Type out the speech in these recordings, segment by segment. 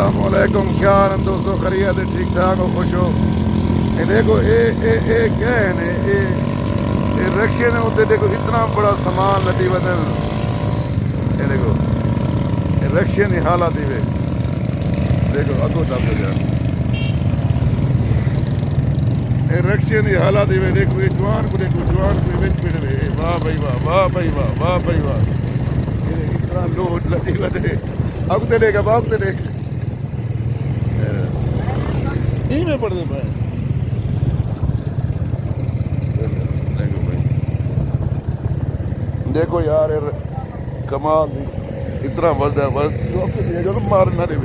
अस्सलामुअलैकुम, क्या हाल है दोस्तों? खैरियत है? ठीक ठाक हो? खुश हो? ये देखो ये क्या है ने ये रक्शे ने उत्ते देखो इतना बड़ा सामान लदी वदन। ये देखो ये रक्शे की हालत ही वे देखो अगो दब जा ये रक्शे की हालत ही वे देखो ये जवान को विच पिड़े। वाह भाई वाह, वाह भाई वाह, वाह भाई वाह। ये इतना लोड लदी वदे अगते लेगा बागते देख में पड़ते पाए। देखो भाई देखो यार कमाल इतना वजन मारना रे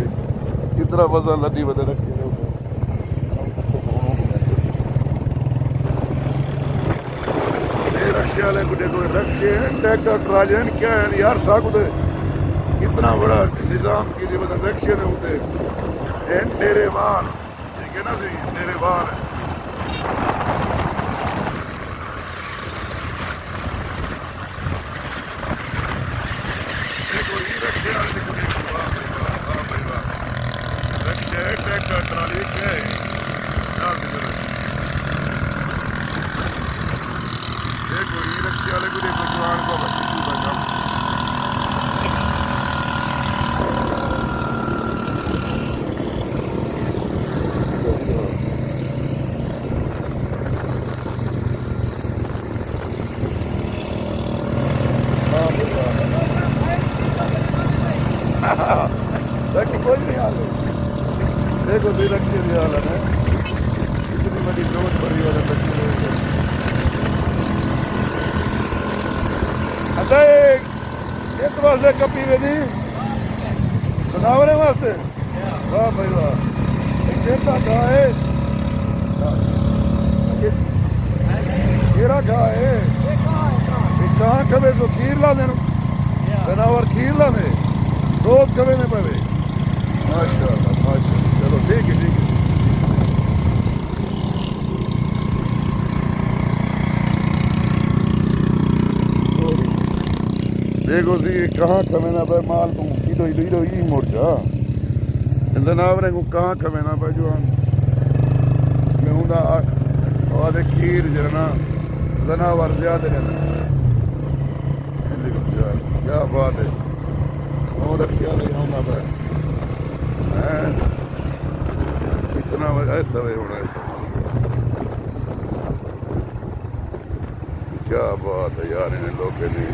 इतना वजन लड़ी वजन रखे रक्शे वाले को देखो रक्शे ट्रैक्टर ट्राले क्या है यार साकुते इतना बड़ा निजाम की रक्शे ने होते डेरे वाहन ठीक है ना सही डेरे वाहन है। देखो ये रक्शे वाले देखो वाह भाई वाह, वाह भाई वाह। रक्शे ट्रैक्टर ट्राली क्या है यार देखो ये रक्शे वाले को देखो जवान को बच्ची का काम। कोई नहीं हाल देखो भी रक्शे की हालत है इतनी बड़ी लोड पड़ी वाले रक्शे। अच्छा एक वास्ते कपी वे दी बनावने वास्ते वाह भाई वाह। एक खेता कहा है केरा कहा है कहाँ कवे तो खीर ला देना बनावर खीर ला दे रोज कवे ने पवे। माशाल्लाह माशाल्लाह चलो ठीक है ठीक है। देखो सी कहाँ खमेना पे माल तू इधो इधो इधो ई मोर्चा जनावरें को कहाँ खमेना पे जो मैं उनका आधे खीर जरना जनावर ज्यादा रहना। क्या बात है और रक्शा नहीं होना पे इतना ऐसा होना है। क्या बात है यार इन लोगों ने